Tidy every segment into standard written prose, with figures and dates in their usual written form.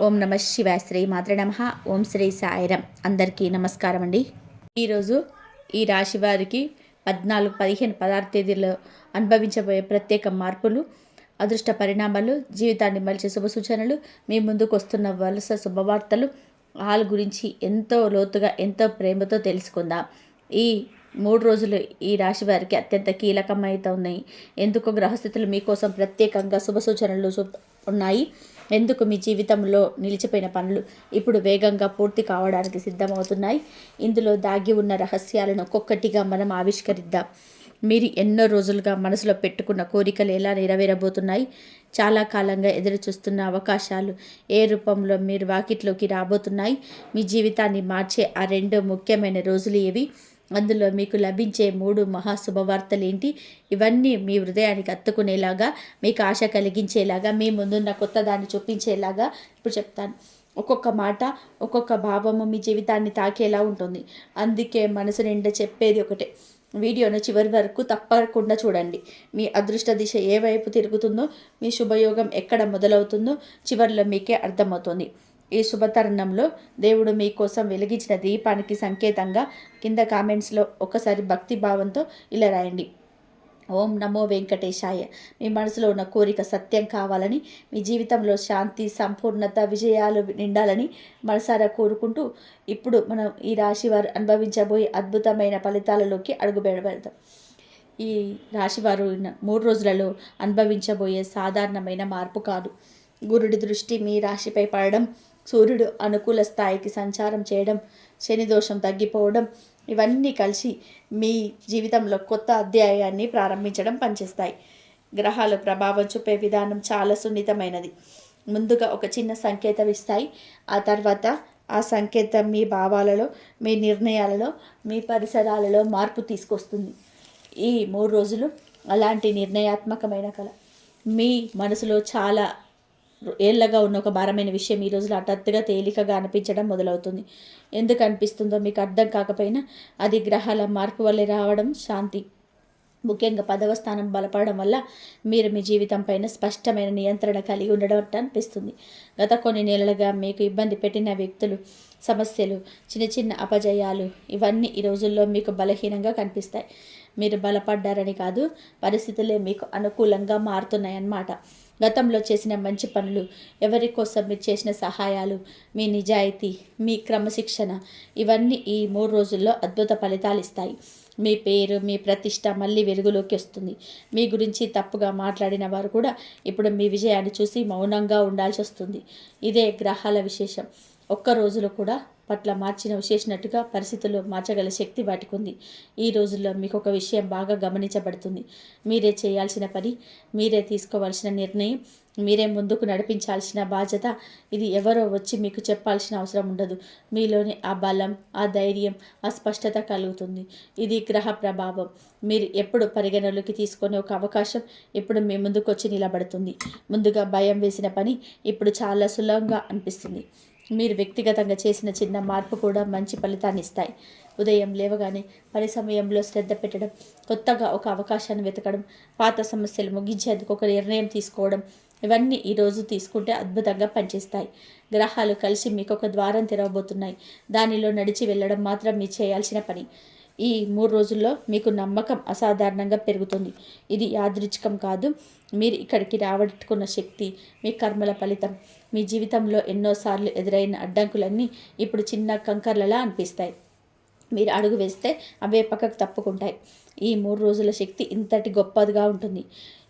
ఓం నమ శివాయ. శ్రీ మాత్ర నమ. ఓం శ్రీ సాయిరం. అందరికీ నమస్కారం అండి. ఈరోజు ఈ రాశి వారికి 14, 15, 16 తేదీల్లో అనుభవించబోయే ప్రత్యేక మార్పులు, అదృష్ట పరిణామాలు, జీవితాన్ని మలిచే శుభ సూచనలు, మీ ముందుకు వస్తున్న వలస శుభవార్తలు, వాళ్ళ గురించి ఎంతో లోతుగా ఎంతో ప్రేమతో తెలుసుకుందాం. ఈ 3 రోజులు ఈ రాశి వారికి అత్యంత కీలకమవుతున్నాయి. ఎందుకు గ్రహస్థితులు మీకోసం ప్రత్యేకంగా శుభ సూచనలు ఉన్నాయి. ఎందుకు మీ జీవితంలో నిలిచిపోయిన పనులు ఇప్పుడు వేగంగా పూర్తి కావడానికి సిద్ధమవుతున్నాయి. ఇందులో దాగి ఉన్న రహస్యాలను ఒక్కొక్కటిగా మనం ఆవిష్కరిద్దాం. మీరు ఎన్నో రోజులుగా మనసులో పెట్టుకున్న కోరికలు ఎలా నెరవేరబోతున్నాయి. చాలా కాలంగా ఎదురు చూస్తున్న అవకాశాలు ఏ రూపంలో మీరు వాకిట్లోకి రాబోతున్నాయి. మీ జీవితాన్ని మార్చే ఆ 2 ముఖ్యమైన రోజులు ఏవి, అందులో మీకు లభించే 3 మహాశుభవార్తలేంటి, ఇవన్నీ మీ హృదయానికి హత్తుకునేలాగా, మీకు ఆశ కలిగించేలాగా, మీ ముందున్న కొత్త దాన్ని చూపించేలాగా ఇప్పుడు చెప్తాను. ఒక్కొక్క మాట, ఒక్కొక్క భావము మీ జీవితాన్ని తాకేలా ఉంటుంది. అందుకే మనసు నిండా చెప్పేది ఒకటే. వీడియోను చివరి వరకు తప్పకుండా చూడండి. మీ అదృష్ట దిశ ఏ వైపు తిరుగుతుందో, మీ శుభయోగం ఎక్కడ మొదలవుతుందో చివరిలో మీకే అర్థమవుతుంది. ఈ శుభతరుణంలో దేవుడు మీకోసం వెలిగించిన దీపానికి సంకేతంగా కింద కామెంట్స్లో ఒకసారి భక్తి భావంతో ఇలా రాయండి: ఓం నమో వెంకటేశాయ. మీ మనసులో ఉన్న కోరిక సత్యం కావాలని, మీ జీవితంలో శాంతి, సంపూర్ణత, విజయాలు నిండాలని మనసారా కోరుకుంటూ ఇప్పుడు మనం ఈ రాశి వారు అనుభవించబోయే అద్భుతమైన ఫలితాలలోకి అడుగు పెడదాం. ఈ రాశివారు 3 రోజులలో అనుభవించబోయే సాధారణమైన మార్పు కాదు. గురుడి దృష్టి మీ రాశిపై పడడం, సూర్యుడు అనుకూల స్థాయికి సంచారం చేయడం, శని దోషం తగ్గిపోవడం, ఇవన్నీ కలిసి మీ జీవితంలో కొత్త అధ్యాయాన్ని ప్రారంభించడం పనిచేస్తాయి. గ్రహాల ప్రభావం చూపే విధానం చాలా సున్నితమైనది. ముందుగా ఒక చిన్న సంకేతం ఇస్తాయి. ఆ తర్వాత ఆ సంకేతం మీ భావాలలో, మీ నిర్ణయాలలో, మీ పరిసరాలలో మార్పు తీసుకొస్తుంది. ఈ 3 రోజులు అలాంటి నిర్ణయాత్మకమైన కళ. మీ మనసులో చాలా ఏళ్ళగా ఉన్న ఒక భారమైన విషయం ఈ రోజులో హఠాత్తుగా తేలికగా అనిపించడం మొదలవుతుంది. ఎందుకు అనిపిస్తుందో మీకు అర్థం కాకపోయినా అది గ్రహాల మార్పు వల్లే రావడం. శాంతి, ముఖ్యంగా 10వ స్థానం బలపడడం వల్ల మీరు మీ జీవితం పైన స్పష్టమైన నియంత్రణ కలిగి ఉండడం అనిపిస్తుంది. గత కొన్ని నెలలుగా మీకు ఇబ్బంది పెట్టిన వ్యక్తులు, సమస్యలు, చిన్న చిన్న అపజయాలు, ఇవన్నీ ఈ రోజుల్లో మీకు బలహీనంగా కనిపిస్తాయి. మీరు బలపడ్డారని కాదు, పరిస్థితులే మీకు అనుకూలంగా మారుతున్నాయన్నమాట. గతంలో చేసిన మంచి పనులు, ఎవరి కోసం మీరు చేసిన సహాయాలు, మీ నిజాయితీ, మీ క్రమశిక్షణ, ఇవన్నీ ఈ 3 రోజుల్లో అద్భుత ఫలితాలు ఇస్తాయి. మీ పేరు, మీ ప్రతిష్ట మళ్ళీ వెలుగులోకి వస్తుంది. మీ గురించి తప్పుగా మాట్లాడిన వారు కూడా ఇప్పుడు మీ విజయాన్ని చూసి మౌనంగా ఉండాల్సి వస్తుంది. ఇదే గ్రహాల విశేషం. ఒక్క రోజులో కూడా పట్ల విశేషినట్టుగా పరిస్థితుల్లో మార్చగల శక్తి వాటికి ఉంది. ఈ రోజుల్లో మీకు ఒక విషయం బాగా గమనించబడుతుంది. మీరే చేయాల్సిన పని, మీరే తీసుకోవాల్సిన నిర్ణయం, మీరే ముందుకు నడిపించాల్సిన బాధ్యత. ఇది ఎవరో వచ్చి మీకు చెప్పాల్సిన అవసరం ఉండదు. మీలోని ఆ బలం, ఆ ధైర్యం, ఆ స్పష్టత కలుగుతుంది. ఇది గ్రహ ప్రభావం. మీరు ఎప్పుడు పరిగణలోకి తీసుకునే ఒక అవకాశం ఇప్పుడు మీ ముందుకు వచ్చి నిలబడుతుంది. ముందుగా భయం వేసిన పని ఇప్పుడు చాలా సులభంగా అనిపిస్తుంది. మీరు వ్యక్తిగతంగా చేసిన చిన్న మార్పు కూడా మంచి ఫలితాన్ని ఇస్తాయి. ఉదయం లేవగానే పని సమయంలో శ్రద్ధ పెట్టడం, కొత్తగా ఒక అవకాశాన్ని వెతకడం, పాత సమస్యలు ముగించేందుకు ఒక నిర్ణయం తీసుకోవడం, ఇవన్నీ ఈరోజు తీసుకుంటే అద్భుతంగా పనిచేస్తాయి. గ్రహాలు కలిసి మీకు ఒక ద్వారం తెరవబోతున్నాయి. దానిలో నడిచి వెళ్ళడం మాత్రం మీరు చేయాల్సిన పని. ఈ 3 రోజుల్లో మీకు నమ్మకం అసాధారణంగా పెరుగుతుంది. ఇది యాదృచ్ఛికం కాదు. మీరు ఇక్కడికి రాబట్టుకున్న శక్తి, మీ కర్మల ఫలితం. మీ జీవితంలో ఎన్నోసార్లు ఎదురైన అడ్డంకులన్నీ ఇప్పుడు చిన్న కంకర్లలా అనిపిస్తాయి. మీరు అడుగు వేస్తే అవే పక్కకు తప్పుకుంటాయి. ఈ 3 రోజుల శక్తి ఇంతటి గొప్పదిగా ఉంటుంది.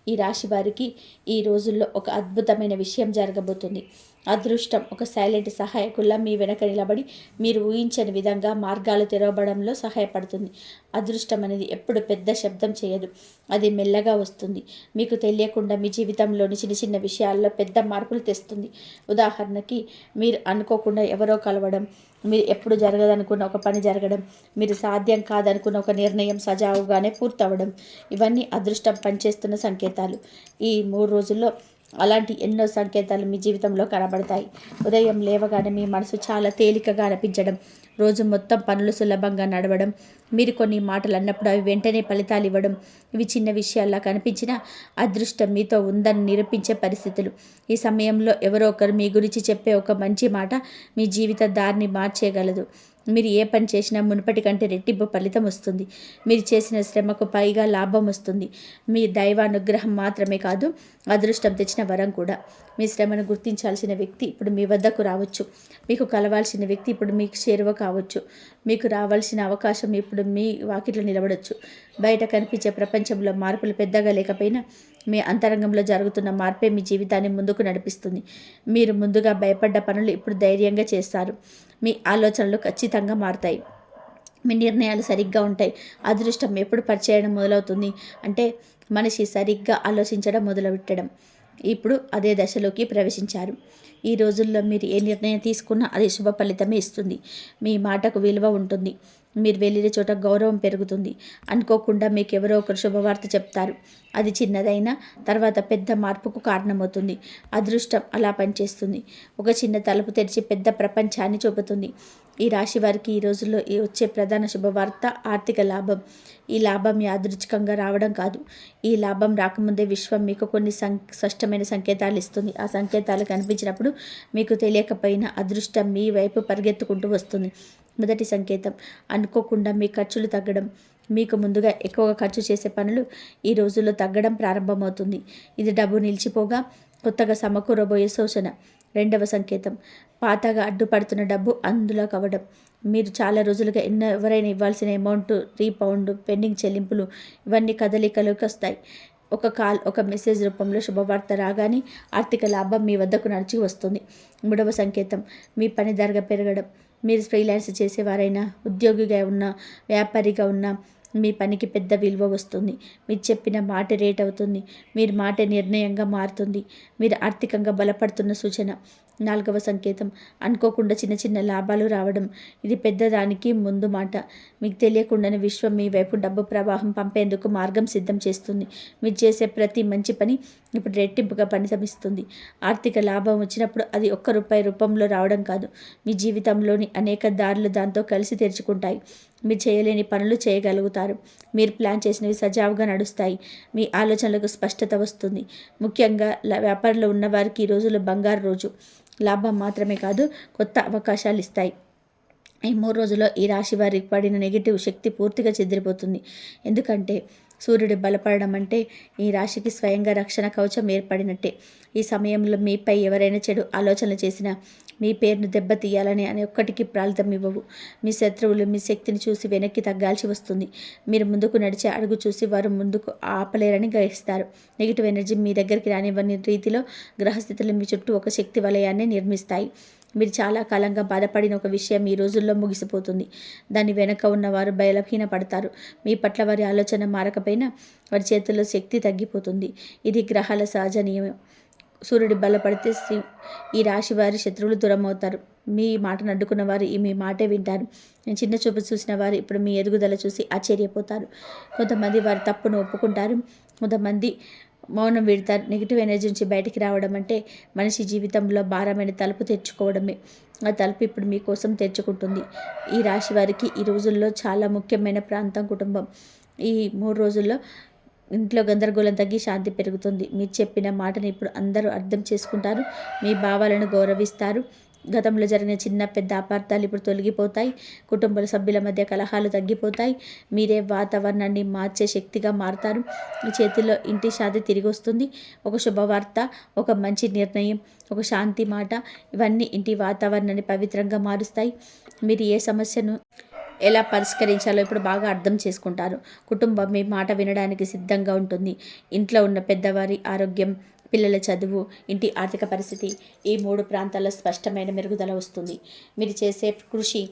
ఈ రాశి వారికి ఈ రోజుల్లో ఒక అద్భుతమైన విషయం జరగబోతుంది. అదృష్టం ఒక సైలెంట్ సహాయకుల్లా మీ వెనక నిలబడి మీరు ఊహించని విధంగా మార్గాలు తెరవబడంలో సహాయపడుతుంది. అదృష్టం అనేది ఎప్పుడు పెద్ద శబ్దం చేయదు, అది మెల్లగా వస్తుంది. మీకు తెలియకుండా మీ జీవితంలోని చిన్న చిన్న విషయాల్లో పెద్ద మార్పులు తెస్తుంది. ఉదాహరణకి, మీరు అనుకోకుండా ఎవరో కలవడం, మీరు ఎప్పుడు జరగదనుకున్న ఒక పని జరగడం, మీరు సాధ్యం కాదనుకున్న ఒక నిర్ణయం సజావుగానే పూర్తవడం, ఇవన్నీ అదృష్టం పనిచేస్తున్న సంకేతాలు. ఈ 3 రోజుల్లో అలాంటి ఎన్నో సంకేతాలు మీ జీవితంలో కనబడతాయి. ఉదయం లేవగానే మీ మనసు చాలా తేలికగా అనిపించడం, రోజు మొత్తం పనులు సులభంగా నడవడం, మీరు కొన్ని మాటలు అన్నప్పుడు అవి వెంటనే ఫలితాలు ఇవ్వడం, ఇవి చిన్న విషయాల్లా కనిపించినా అదృష్టం మీతో ఉందని నిరూపించే పరిస్థితులు. ఈ సమయంలో ఎవరో ఒకరు మీ గురించి చెప్పే ఒక మంచి మాట మీ జీవిత దారిని మార్చేయగలదు. మీరు ఏ పని చేసినా మునుపటి కంటే రెట్టింపు ఫలితం వస్తుంది. మీరు చేసిన శ్రమకు పైగా లాభం వస్తుంది. మీ దైవానుగ్రహం మాత్రమే కాదు, అదృష్టం తెచ్చిన వరం కూడా. మీ శ్రమను గుర్తించాల్సిన వ్యక్తి ఇప్పుడు మీ వద్దకు రావచ్చు. మీకు కలవాల్సిన వ్యక్తి ఇప్పుడు మీకు చేరువ కావచ్చు. మీకు రావాల్సిన అవకాశం ఇప్పుడు మీ వాకిట్లో నిలబడవచ్చు. బయట కనిపించే ప్రపంచంలో మార్పులు పెద్దగా లేకపోయినా మీ అంతరంగంలో జరుగుతున్న మార్పే మీ జీవితాన్ని ముందుకు నడిపిస్తుంది. మీరు ముందుగా భయపడ్డ పనులు ఇప్పుడు ధైర్యంగా చేస్తారు. మీ ఆలోచనలు ఖచ్చితంగా మారుతాయి. మీ నిర్ణయాలు సరిగ్గా ఉంటాయి. అదృష్టం ఎప్పుడు పనిచేయడం మొదలవుతుంది అంటే మనిషి సరిగ్గా ఆలోచించడం మొదలుపెట్టడం. ఇప్పుడు అదే దశలోకి ప్రవేశించారు. ఈ రోజుల్లో మీరు ఏ నిర్ణయం తీసుకున్నా అది శుభ ఫలితమే ఇస్తుంది. మీ మాటకు విలువ ఉంటుంది. మీరు వెళ్ళిన చోట గౌరవం పెరుగుతుంది. అనుకోకుండా మీకు ఎవరో ఒకరు శుభవార్త చెప్తారు. అది చిన్నదైనా తర్వాత పెద్ద మార్పుకు కారణమవుతుంది. అదృష్టం అలా పనిచేస్తుంది. ఒక చిన్న తలుపు తెరిచి పెద్ద ప్రపంచాన్ని చూపుతుంది. ఈ రాశి వారికి ఈ రోజుల్లో వచ్చే ప్రధాన శుభవార్త ఆర్థిక లాభం. ఈ లాభం యాదృచ్ఛికంగా రావడం కాదు. ఈ లాభం రాకముందే విశ్వం మీకు కొన్ని స్పష్టమైన సంకేతాలు ఇస్తుంది. ఆ సంకేతాలు కనిపించినప్పుడు మీకు తెలియకపోయినా అదృష్టం మీ వైపు పరిగెత్తుకుంటూ వస్తుంది. మొదటి సంకేతం, అనుకోకుండా మీ ఖర్చులు తగ్గడం. మీకు ముందుగా ఎక్కువగా ఖర్చు చేసే పనులు ఈ రోజుల్లో తగ్గడం ప్రారంభమవుతుంది. ఇది డబ్బు నిలిచిపోగా కొత్తగా సమకూరబోయే సూచన. రెండవ సంకేతం, పాతగా అడ్డుపడుతున్న డబ్బు అందులో కవ్వడం. మీరు చాలా రోజులుగా ఎవరైనా ఇవ్వాల్సిన అమౌంట్ రీఫండ్, పెండింగ్ చెల్లింపులు ఇవన్నీ కదలికలోకి వస్తాయి. ఒక కాల్, ఒక మెసేజ్ రూపంలో శుభవార్త రాగానే ఆర్థిక లాభం మీ వద్దకు నడిచి వస్తుంది. మూడవ సంకేతం, మీ పని ధర పెరగడం. మీరు ఫ్రీలాన్స్ చేసేవారైనా, ఉద్యోగిగా ఉన్నా, వ్యాపారిగా ఉన్నా మీ పనికి పెద్ద విలువ వస్తుంది. మీరు చెప్పిన మాట రేట్ అవుతుంది. మీరు మాట నిర్ణయంగా మారుతుంది. మీరు ఆర్థికంగా బలపడుతున్న సూచన. నాలుగవ సంకేతం, అనుకోకుండా చిన్న చిన్న లాభాలు రావడం. ఇది పెద్దదానికి ముందు మాట. మీకు తెలియకుండానే విశ్వం మీ వైపు డబ్బు ప్రవాహం పంపేందుకు మార్గం సిద్ధం చేస్తుంది. మీరు చేసే ప్రతి మంచి పని ఇప్పుడు రెట్టింపుగా ఫలితమిస్తుంది. ఆర్థిక లాభం వచ్చినప్పుడు అది ఒక్క రూపాయి రూపంలో రావడం కాదు, మీ జీవితంలోని అనేక దారులు దాంతో కలిసి తెరుచుకుంటాయి. మీరు చేయలేని పనులు చేయగలుగుతారు. మీరు ప్లాన్ చేసినవి సజావుగా నడుస్తాయి. మీ ఆలోచనలకు స్పష్టత వస్తుంది. ముఖ్యంగా వ్యాపారంలో ఉన్నవారికి ఈ రోజులు బంగారు రోజు. లాభం మాత్రమే కాదు, కొత్త అవకాశాలు ఇస్తాయి. ఈ 3 రోజుల్లో ఈ రాశి వారికి పడిన నెగిటివ్ శక్తి పూర్తిగా చెదిరిపోతుంది. ఎందుకంటే సూర్యుడు బలపడడం అంటే ఈ రాశికి స్వయంగా రక్షణ కవచం ఏర్పడినట్టే. ఈ సమయంలో మీపై ఎవరైనా చెడు ఆలోచనలు చేసినా, మీ పేరును దెబ్బతీయాలని అని ఒక్కటికి ఫలితం ఇవ్వవు. మీ శత్రువులు మీ శక్తిని చూసి వెనక్కి తగ్గాల్సి వస్తుంది. మీరు ముందుకు నడిచే అడుగు చూసి వారు ముందుకు ఆపలేరని గ్రహిస్తారు. నెగిటివ్ ఎనర్జీ మీ దగ్గరికి రానివ్వని రీతిలో గ్రహస్థితులు మీ చుట్టూ ఒక శక్తి వలయాన్ని నిర్మిస్తాయి. మీరు చాలా కాలంగా బాధపడిన ఒక విషయం ఈ రోజుల్లో ముగిసిపోతుంది. దాని వెనక ఉన్నవారు బలహీన పడతారు. మీ పట్ల వారి ఆలోచన మారకపోయినా వారి చేతుల్లో శక్తి తగ్గిపోతుంది. ఇది గ్రహాల సహజ నియమం. సూర్యుడు బలపడితే ఈ రాశి వారి శత్రువులు దూరం అవుతారు. మీ మాటను అడ్డుకున్న వారు మీ మాటే వింటారు. చిన్న చూపు చూసిన వారు ఇప్పుడు మీ ఎదుగుదల చూసి ఆశ్చర్యపోతారు. కొంతమంది వారి తప్పును ఒప్పుకుంటారు, కొంతమంది మౌనం వీడతారు. నెగిటివ్ ఎనర్జీ నుంచి బయటికి రావడం అంటే మనిషి జీవితంలో భారమైన తలుపు తెరుచుకోవడమే. ఆ తలుపు ఇప్పుడు మీకోసం తెరుచుకుంటుంది. ఈ రాశి వారికి ఈ రోజుల్లో చాలా ముఖ్యమైన ప్రాంతం కుటుంబం. ఈ 3 రోజుల్లో ఇంట్లో గందరగోళం తగ్గి శాంతి పెరుగుతుంది. మీరు చెప్పిన మాటని ఇప్పుడు అందరూ అర్థం చేసుకుంటారు. మీ భావాలను గౌరవిస్తారు. గతంలో జరిగిన చిన్న పెద్ద అపార్థాలు ఇప్పుడు తొలగిపోతాయి. కుటుంబ సభ్యుల మధ్య కలహాలు తగ్గిపోతాయి. మీరే వాతావరణాన్ని మార్చే శక్తిగా మారుతారు. మీ చేతిలో ఇంటి శాంతి తిరిగి వస్తుంది. ఒక శుభవార్త, ఒక మంచి నిర్ణయం, ఒక శాంతి మాట ఇవన్నీ ఇంటి వాతావరణాన్ని పవిత్రంగా మారుస్తాయి. మీరు ఏ సమస్యను ఎలా పరిష్కరించాలో ఇప్పుడు బాగా అర్థం చేసుకుంటారు. కుటుంబం మీ మాట వినడానికి సిద్ధంగా ఉంటుంది. ఇంట్లో ఉన్న పెద్దవారి ఆరోగ్యం, పిల్లల చదువు, ఇంటి ఆర్థిక పరిస్థితి ఈ 3 ప్రాంతాల్లో స్పష్టమైన మెరుగుదల వస్తుంది. మీరు చేసే కృషి,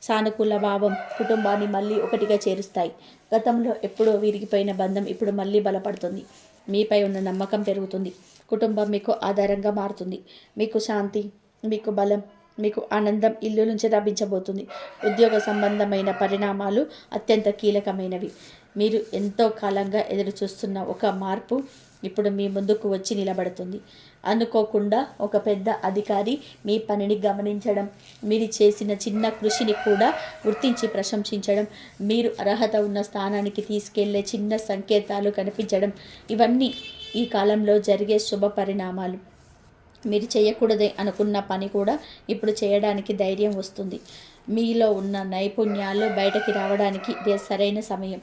సానుకూల భావం కుటుంబాన్ని మళ్ళీ ఒకటిగా చేరుస్తాయి. గతంలో ఎప్పుడో విరిగిపోయిన బంధం ఇప్పుడు మళ్ళీ బలపడుతుంది. మీపై ఉన్న నమ్మకం పెరుగుతుంది. కుటుంబం మీకు ఆధారంగా మారుతుంది. మీకు శాంతి, మీకు బలం, మీకు ఆనందం ఇల్లు నుంచి లభించబోతుంది. ఉద్యోగ సంబంధమైన పరిణామాలు అత్యంత కీలకమైనవి. మీరు ఎంతో కాలంగా ఎదురు చూస్తున్న ఒక మార్పు ఇప్పుడు మీ ముందుకు వచ్చి నిలబడుతుంది. అనుకోకుండా ఒక పెద్ద అధికారి మీ పనిని గమనించడం, మీరు చేసిన చిన్న కృషిని కూడా గుర్తించి ప్రశంసించడం, మీరు అర్హత ఉన్న స్థానానికి తీసుకెళ్లే చిన్న సంకేతాలు కనిపించడం, ఇవన్నీ ఈ కాలంలో జరిగే శుభ పరిణామాలు. మీరు చేయకూడదే అనుకున్న పని కూడా ఇప్పుడు చేయడానికి ధైర్యం వస్తుంది. మీలో ఉన్న నైపుణ్యాలు బయటకి రావడానికి ఇదే సరైన సమయం.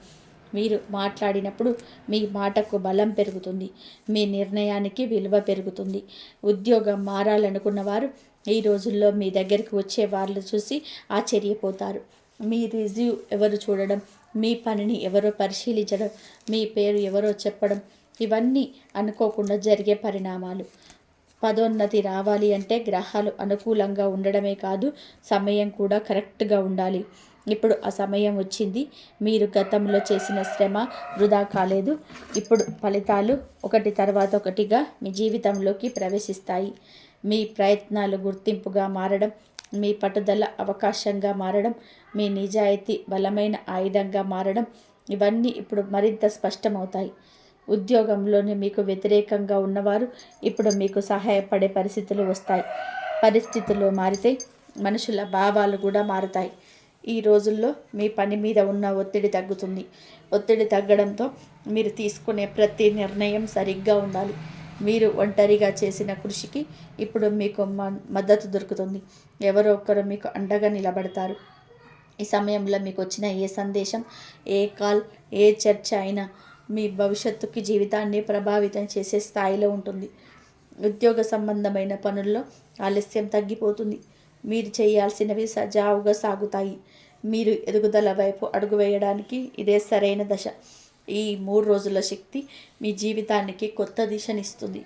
మీరు మాట్లాడినప్పుడు మీ మాటకు బలం పెరుగుతుంది, మీ నిర్ణయానికి విలువ పెరుగుతుంది. ఉద్యోగం మారాలనుకున్న వారు ఈ రోజుల్లో మీ దగ్గరికి వచ్చే వాళ్ళు చూసి ఆశ్చర్యపోతారు. మీ రిజ్యూ ఎవరు చూడడం, మీ పనిని ఎవరో పరిశీలించడం, మీ పేరు ఎవరో చెప్పడం, ఇవన్నీ అనుకోకుండా జరిగే పరిణామాలు. పదోన్నతి రావాలి అంటే గ్రహాలు అనుకూలంగా ఉండడమే కాదు, సమయం కూడా కరెక్ట్గా ఉండాలి. ఇప్పుడు ఆ సమయం వచ్చింది. మీరు గతంలో చేసిన శ్రమ వృధా కాలేదు. ఇప్పుడు ఫలితాలు ఒకటి తర్వాత ఒకటిగా మీ జీవితంలోకి ప్రవేశిస్తాయి. మీ ప్రయత్నాలు గుర్తింపుగా మారడం, మీ పట్టుదల అవకాశంగా మారడం, మీ నిజాయితీ బలమైన ఆయుధంగా మారడం, ఇవన్నీ ఇప్పుడు మరింత స్పష్టమవుతాయి. ఉద్యోగంలోనే మీకు వ్యతిరేకంగా ఉన్నవారు ఇప్పుడు మీకు సహాయపడే పరిస్థితులు వస్తాయి. పరిస్థితులు మారితే మనుషుల భావాలు కూడా మారుతాయి. ఈ రోజుల్లో మీ పని మీద ఉన్న ఒత్తిడి తగ్గుతుంది. ఒత్తిడి తగ్గడంతో మీరు తీసుకునే ప్రతి నిర్ణయం సరిగ్గా ఉండాలి. మీరు ఒంటరిగా చేసిన కృషికి ఇప్పుడు మీకు మద్దతు దొరుకుతుంది. ఎవరో ఒకరు మీకు అండగా నిలబడతారు. ఈ సమయంలో మీకు వచ్చిన ఏ సందేశం, ఏ కాల్, ఏ చర్చ అయినా మీ భవిష్యత్తుకి జీవితాన్ని ప్రభావితం చేసే స్థాయిలో ఉంటుంది. ఉద్యోగ సంబంధమైన పనుల్లో ఆలస్యం తగ్గిపోతుంది. మీరు చేయాల్సినవి సజావుగా సాగుతాయి. మీరు ఎదుగుదల వైపు అడుగు వేయడానికి ఇదే సరైన దశ. ఈ 3 రోజుల శక్తి మీ జీవితానికి కొత్త దిశనిస్తుంది.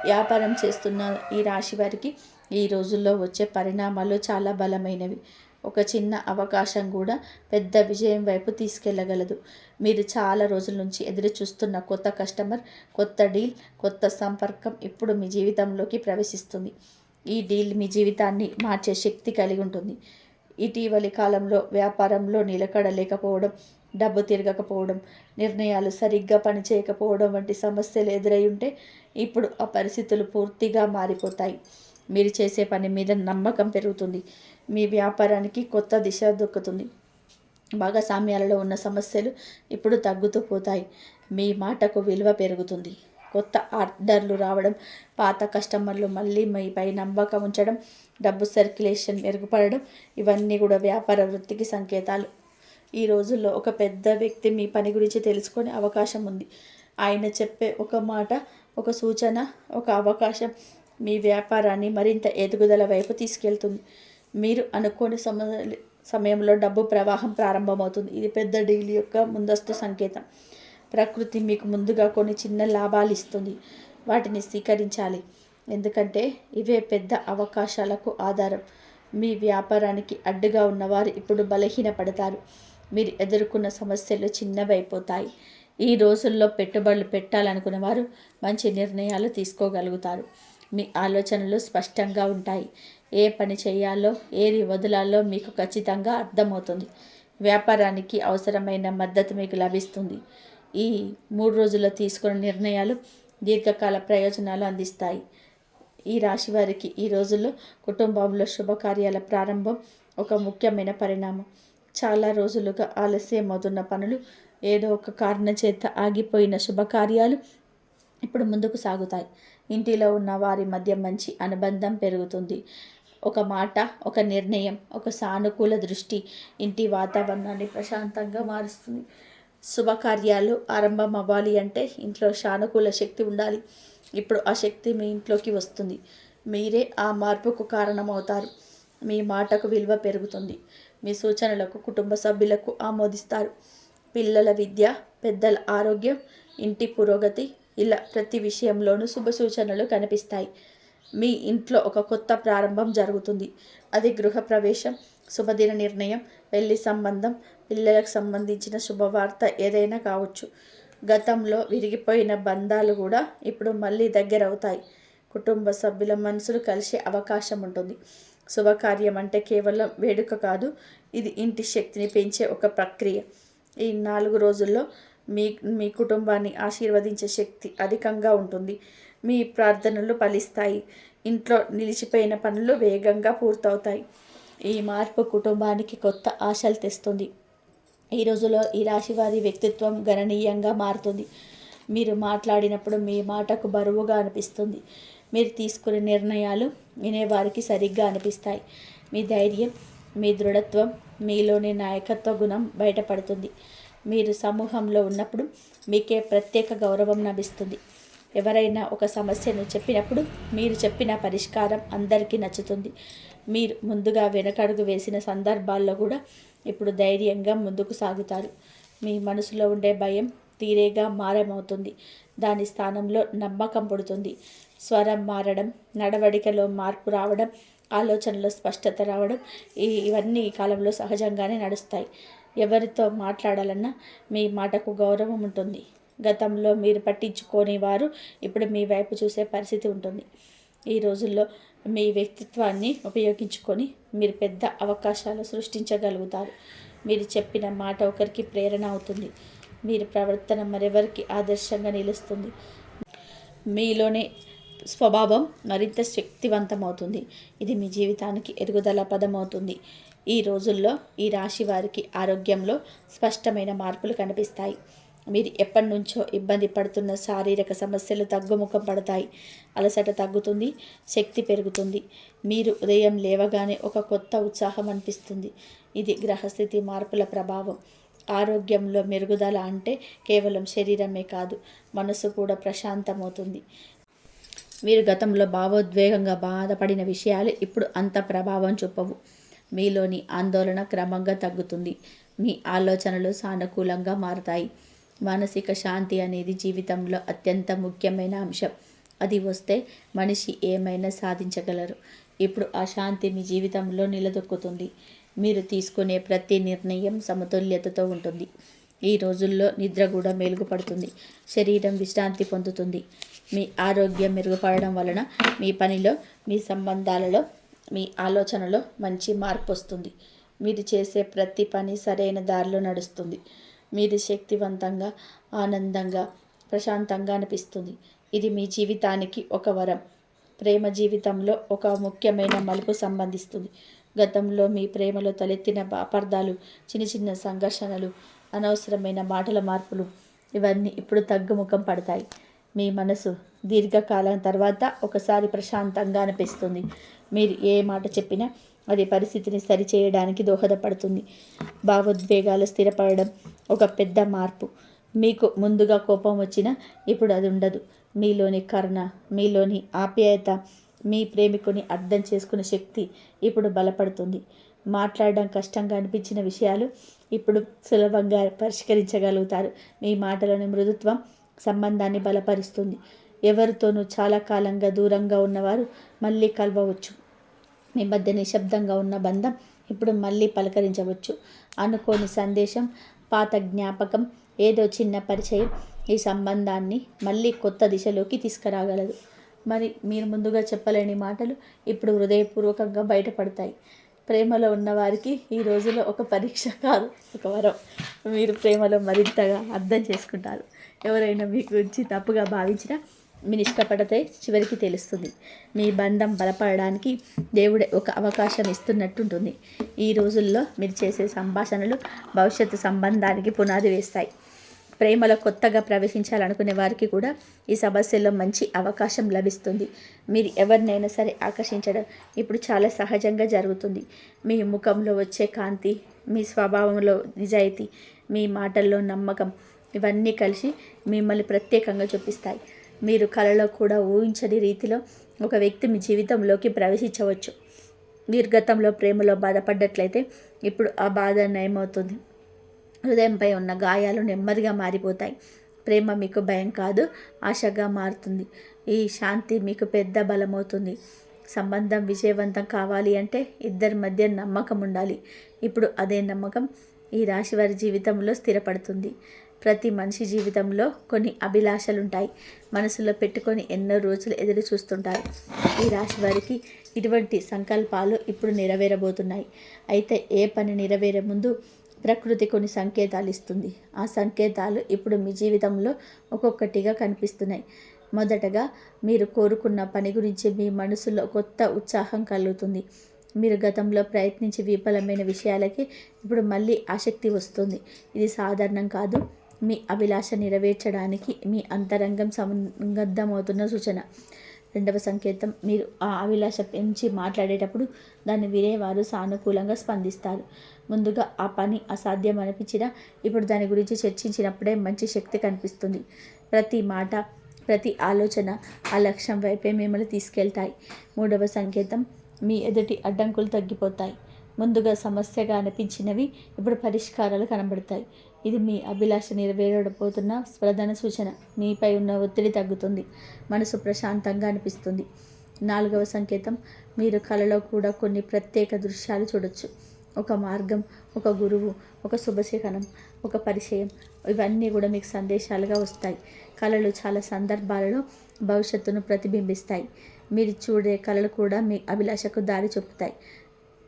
వ్యాపారం చేస్తున్న ఈ రాశి వారికి ఈ రోజుల్లో వచ్చే పరిణామాలు చాలా బలమైనవి. ఒక చిన్న అవకాశం కూడా పెద్ద విజయం వైపు తీసుకెళ్లగలదు. మీరు చాలా రోజుల నుంచి ఎదురు చూస్తున్న కొత్త కస్టమర్, కొత్త డీల్, కొత్త సంపర్కం ఇప్పుడు మీ జీవితంలోకి ప్రవేశిస్తుంది. ఈ డీల్ మీ జీవితాన్ని మార్చే శక్తి కలిగి ఉంటుంది. ఇటీవలి కాలంలో వ్యాపారంలో నిలకడ లేకపోవడం, డబ్బు తిరగకపోవడం, నిర్ణయాలు సరిగ్గా పనిచేయకపోవడం వంటి సమస్యలు ఎదురై ఉంటే ఇప్పుడు ఆ పరిస్థితులు పూర్తిగా మారిపోతాయి. మీరు చేసే పని మీద నమ్మకం పెరుగుతుంది. మీ వ్యాపారానికి కొత్త దిశ దొక్కుతుంది. భాగస్వామ్యాలలో ఉన్న సమస్యలు ఇప్పుడు తగ్గుతూ పోతాయి. మీ మాటకు విలువ పెరుగుతుంది. కొత్త ఆర్డర్లు రావడం, పాత కస్టమర్లు మళ్ళీ మీపై నమ్మకం ఉంచడం, డబ్బు సర్క్యులేషన్ మెరుగుపడడం, ఇవన్నీ కూడా వ్యాపార వృద్ధికి సంకేతాలు. ఈ రోజుల్లో ఒక పెద్ద వ్యక్తి మీ పని గురించి తెలుసుకునే అవకాశం ఉంది. ఆయన చెప్పే ఒక మాట, ఒక సూచన, ఒక అవకాశం మీ వ్యాపారాన్ని మరింత ఎదుగుదల వైపు తీసుకెళ్తుంది. మీరు అనుకోని సమయంలో డబ్బు ప్రవాహం ప్రారంభమవుతుంది. ఇది పెద్ద డీల్ యొక్క ముందస్తు సంకేతం. ప్రకృతి మీకు ముందుగా కొన్ని చిన్న లాభాలు ఇస్తుంది. వాటిని స్వీకరించాలి. ఎందుకంటే ఇవే పెద్ద అవకాశాలకు ఆధారం. మీ వ్యాపారానికి అడ్డుగా ఉన్నవారు ఇప్పుడు బలహీనపడతారు. మీరు ఎదుర్కొన్న సమస్యలు చిన్నవైపోతాయి. ఈ రోజుల్లో పెట్టుబడులు పెట్టాలనుకున్న వారు మంచి నిర్ణయాలు తీసుకోగలుగుతారు. మీ ఆలోచనలు స్పష్టంగా ఉంటాయి. ఏ పని చేయాలో, ఏది వదలాలో మీకు ఖచ్చితంగా అర్థమవుతుంది. వ్యాపారానికి అవసరమైన మద్దతు మీకు లభిస్తుంది. ఈ 3 రోజుల్లో తీసుకున్న నిర్ణయాలు దీర్ఘకాల ప్రయోజనాలు అందిస్తాయి. ఈ రాశి వారికి ఈ రోజుల్లో కుటుంబంలో శుభకార్యాల ప్రారంభం ఒక ముఖ్యమైన పరిణామం. చాలా రోజులుగా ఆలస్యం అవుతున్న పనులు, ఏదో ఒక కారణం చేత ఆగిపోయిన శుభకార్యాలు ఇప్పుడు ముందుకు సాగుతాయి. ఇంటిలో ఉన్న వారి మధ్య మంచి అనుబంధం పెరుగుతుంది. ఒక మాట, ఒక నిర్ణయం, ఒక సానుకూల దృష్టి ఇంటి వాతావరణాన్ని ప్రశాంతంగా మారుస్తుంది. శుభకార్యాలు ఆరంభం అవ్వాలి అంటే ఇంట్లో సానుకూల శక్తి ఉండాలి. ఇప్పుడు ఆ శక్తి మీ ఇంట్లోకి వస్తుంది. మీరే ఆ మార్పుకు కారణమవుతారు. మీ మాటకు విలువ పెరుగుతుంది. మీ సూచనలకు కుటుంబ సభ్యులకు ఆమోదిస్తారు. పిల్లల విద్య, పెద్దల ఆరోగ్యం, ఇంటి పురోగతి, ఇలా ప్రతి విషయంలోనూ శుభ సూచనలు కనిపిస్తాయి. మీ ఇంట్లో ఒక కొత్త ప్రారంభం జరుగుతుంది. అది గృహప్రవేశం, శుభదిన నిర్ణయం, పెళ్లి సంబంధం, పిల్లలకు సంబంధించిన శుభవార్త ఏదైనా కావచ్చు. గతంలో విరిగిపోయిన బంధాలు కూడా ఇప్పుడు మళ్ళీ దగ్గరవుతాయి. కుటుంబ సభ్యుల మనసులు కలిసే అవకాశం ఉంటుంది. శుభకార్యం అంటే కేవలం వేడుక కాదు, ఇది ఇంటి శక్తిని పెంచే ఒక ప్రక్రియ. ఈ 4 రోజుల్లో మీ మీ కుటుంబాన్ని ఆశీర్వదించే శక్తి అధికంగా ఉంటుంది. మీ ప్రార్థనలు ఫలిస్తాయి. ఇంట్లో నిలిచిపోయిన పనులు వేగంగా పూర్తవుతాయి. ఈ మార్పు కుటుంబానికి కొత్త ఆశలు తెస్తుంది. ఈ రోజులో ఈ రాశి వారి వ్యక్తిత్వం గణనీయంగా మారుతుంది. మీరు మాట్లాడినప్పుడు మీ మాటకు బరువుగా అనిపిస్తుంది. మీరు తీసుకునే నిర్ణయాలు వినేవారికి సరిగ్గా అనిపిస్తాయి. మీ ధైర్యం, మీ దృఢత్వం, మీలోని నాయకత్వ గుణం బయటపడుతుంది. మీరు సమూహంలో ఉన్నప్పుడు మీకే ప్రత్యేక గౌరవం లభిస్తుంది. ఎవరైనా ఒక సమస్యను చెప్పినప్పుడు మీరు చెప్పిన పరిష్కారం అందరికీ నచ్చుతుంది. మీరు ముందుగా వెనకడుగు వేసిన సందర్భాల్లో కూడా ఇప్పుడు ధైర్యంగా ముందుకు సాగుతారు. మీ మనసులో ఉండే భయం తీరేగా మారమవుతుంది. దాని స్థానంలో నమ్మకం పుడుతుంది. స్వరం మారడం, నడవడికలో మార్పు రావడం, ఆలోచనలో స్పష్టత రావడం ఇవన్నీ ఈ కాలంలో సహజంగానే నడుస్తాయి. ఎవరితో మాట్లాడాలన్నా మీ మాటకు గౌరవం ఉంటుంది. గతంలో మీరు పట్టించుకోని వారు ఇప్పుడు మీ వైపు చూసే పరిస్థితి ఉంటుంది. ఈ రోజుల్లో మీ వ్యక్తిత్వాన్ని ఉపయోగించుకొని మీరు పెద్ద అవకాశాలు సృష్టించగలుగుతారు. మీరు చెప్పిన మాట ఒకరికి ప్రేరణ అవుతుంది. మీరు ప్రవర్తన మరెవరికి ఆదర్శంగా నిలుస్తుంది. మీలోని స్వభావం మరింత శక్తివంతమవుతుంది. ఇది మీ జీవితానికి ఎదుగుదల పదమవుతుంది. ఈ రోజుల్లో ఈ రాశి వారికి ఆరోగ్యంలో స్పష్టమైన మార్పులు కనిపిస్తాయి. మీరు ఎప్పటి నుంచో ఇబ్బంది పడుతున్న శారీరక సమస్యలు తగ్గుముఖం పడతాయి. అలసట తగ్గుతుంది, శక్తి పెరుగుతుంది. మీరు ఉదయం లేవగానే ఒక కొత్త ఉత్సాహం అనిపిస్తుంది. ఇది గ్రహస్థితి మార్పుల ప్రభావం. ఆరోగ్యంలో మెరుగుదల అంటే కేవలం శరీరమే కాదు, మనసు కూడా ప్రశాంతమవుతుంది. మీరు గతంలో భావోద్వేగంగా బాధపడిన విషయాలు ఇప్పుడు అంత ప్రభావం చూపవు. మీలోని ఆందోళన క్రమంగా తగ్గుతుంది. మీ ఆలోచనలు సానుకూలంగా మారతాయి. మానసిక శాంతి అనేది జీవితంలో అత్యంత ముఖ్యమైన అంశం. అది వస్తే మనిషి ఏమైనా సాధించగలరు. ఇప్పుడు ఆ శాంతి మీ జీవితంలో నిలదొక్కుతుంది. మీరు తీసుకునే ప్రతి నిర్ణయం సమతుల్యతతో ఉంటుంది. ఈ రోజుల్లో నిద్ర కూడా మెరుగుపడుతుంది. శరీరం విశ్రాంతి పొందుతుంది. మీ ఆరోగ్యం మెరుగుపడడం వలన మీ పనిలో, మీ సంబంధాలలో, మీ ఆలోచనలో మంచి మార్పు వస్తుంది. మీరు చేసే ప్రతి పని సరైన దారిలో నడుస్తుంది. మీరు శక్తివంతంగా, ఆనందంగా, ప్రశాంతంగా అనిపిస్తుంది. ఇది మీ జీవితానికి ఒక వరం. ప్రేమ జీవితంలో ఒక ముఖ్యమైన మలుపు సంబంధిస్తుంది. గతంలో మీ ప్రేమలో తలెత్తిన అపార్థాలు, చిన్న చిన్న సంఘర్షణలు, అనవసరమైన మాటల మార్పులు ఇవన్నీ ఇప్పుడు తగ్గుముఖం పడతాయి. మీ మనసు దీర్ఘకాలం తర్వాత ఒకసారి ప్రశాంతంగా అనిపిస్తుంది. మీరు ఏ మాట చెప్పినా అది పరిస్థితిని సరిచేయడానికి దోహదపడుతుంది. భావోద్వేగాలు స్థిరపడడం ఒక పెద్ద మార్పు. మీకు ముందుగా కోపం వచ్చినా ఇప్పుడు అది ఉండదు. మీలోని కరుణ, మీలోని ఆప్యాయత, మీ ప్రేమికుని అర్థం చేసుకునే శక్తి ఇప్పుడు బలపడుతుంది. మాట్లాడడం కష్టంగా అనిపించిన విషయాలు ఇప్పుడు సులభంగా పరిష్కరించగలుగుతారు. మీ మాటలోని మృదుత్వం సంబంధాన్ని బలపరుస్తుంది. ఎవరితోనూ చాలా కాలంగా దూరంగా ఉన్నవారు మళ్ళీ కలవవచ్చు. మీ మధ్య నిశ్శబ్దంగా ఉన్న బంధం ఇప్పుడు మళ్ళీ పలకరించవచ్చు. అనుకోని సందేశం, పాత జ్ఞాపకం, ఏదో చిన్న పరిచయం ఈ సంబంధాన్ని మళ్ళీ కొత్త దిశలోకి తీసుకురాగలదు. మరి మీరు ముందుగా చెప్పలేని మాటలు ఇప్పుడు హృదయపూర్వకంగా బయటపడతాయి. ప్రేమలో ఉన్నవారికి ఈ రోజులో ఒక పరీక్ష కాదు, ఒక వరం. మీరు ప్రేమలో మరింతగా అర్థం చేసుకుంటారు. ఎవరైనా మీ గురించి తప్పుగా భావించినా మీ నిష్కపటతే చివరికి తెలుస్తుంది. మీ బంధం బలపడడానికి దేవుడే ఒక అవకాశం ఇస్తున్నట్టుంటుంది. ఈ రోజుల్లో మీరు చేసే సంభాషణలు భవిష్యత్తు సంబంధానికి పునాది వేస్తాయి. ప్రేమలో కొత్తగా ప్రవేశించాలనుకునే వారికి కూడా ఈ సమస్యలో మంచి అవకాశం లభిస్తుంది. మీరు ఎవరినైనా సరే ఆకర్షించడం ఇప్పుడు చాలా సహజంగా జరుగుతుంది. మీ ముఖంలో వచ్చే కాంతి, మీ స్వభావంలో నిజాయితీ, మీ మాటల్లో నమ్మకం ఇవన్నీ కలిసి మిమ్మల్ని ప్రత్యేకంగా చూపిస్తాయి. మీరు కలలో కూడా ఊహించని రీతిలో ఒక వ్యక్తి మీ జీవితంలోకి ప్రవేశించవచ్చు. మీరు గతంలో ప్రేమలో బాధపడ్డట్లయితే ఇప్పుడు ఆ బాధ నయమవుతుంది. హృదయంపై ఉన్న గాయాలు నెమ్మదిగా మారిపోతాయి. ప్రేమ మీకు భయం కాదు, ఆశగా మారుతుంది. ఈ శాంతి మీకు పెద్ద బలమవుతుంది. సంబంధం విజయవంతం కావాలి అంటే ఇద్దరి మధ్య నమ్మకం ఉండాలి. ఇప్పుడు అదే నమ్మకం ఈ రాశి వారి జీవితంలో స్థిరపడుతుంది. ప్రతి మనిషి జీవితంలో కొన్ని అభిలాషలుంటాయి. మనసులో పెట్టుకొని ఎన్నో రోజులు ఎదురు చూస్తుంటారు. ఈ రాశి వారికి ఇటువంటి సంకల్పాలు ఇప్పుడు నెరవేరబోతున్నాయి. అయితే ఏ పని నెరవేరే ముందు ప్రకృతి కొన్ని సంకేతాలు ఇస్తుంది. ఆ సంకేతాలు ఇప్పుడు మీ జీవితంలో ఒక్కొక్కటిగా కనిపిస్తున్నాయి. మొదటగా మీరు కోరుకున్న పని గురించి మీ మనసులో కొత్త ఉత్సాహం కలుగుతుంది. మీరు గతంలో ప్రయత్నించి విఫలమైన విషయాలకి ఇప్పుడు మళ్ళీ ఆసక్తి వస్తుంది. ఇది సాధారణం కాదు. మీ అభిలాష నెరవేర్చడానికి మీ అంతరంగం సంగద్ధమవుతున్న సూచన. రెండవ సంకేతం, మీరు ఆ అభిలాష పెంచి మాట్లాడేటప్పుడు దాన్ని వినేవారు సానుకూలంగా స్పందిస్తారు. ముందుగా ఆ పని అసాధ్యం అనిపించినా ఇప్పుడు దాని గురించి చర్చించినప్పుడే మంచి శక్తి కనిపిస్తుంది. ప్రతి మాట, ప్రతి ఆలోచన ఆ లక్ష్యం వైపే మిమ్మల్ని తీసుకెళ్తాయి. మూడవ సంకేతం, మీ ఎదుటి అడ్డంకులు తగ్గిపోతాయి. ముందుగా సమస్యగా అనిపించినవి ఇప్పుడు పరిష్కారాలు కనబడతాయి. ఇది మీ అభిలాష నెరవేరబోతున్న ప్రధాన సూచన. మీపై ఉన్న ఒత్తిడి తగ్గుతుంది. మనసు ప్రశాంతంగా అనిపిస్తుంది. నాలుగవ సంకేతం, మీరు కలలో కూడా కొన్ని ప్రత్యేక దృశ్యాలు చూడొచ్చు. ఒక మార్గం, ఒక గురువు, ఒక శుభశకనం, ఒక పరిచయం, ఇవన్నీ కూడా మీకు సందేశాలుగా వస్తాయి. కళలు చాలా సందర్భాలలో భవిష్యత్తును ప్రతిబింబిస్తాయి. మీరు చూడే కళలు కూడా మీ అభిలాషకు దారి చూపుతాయి.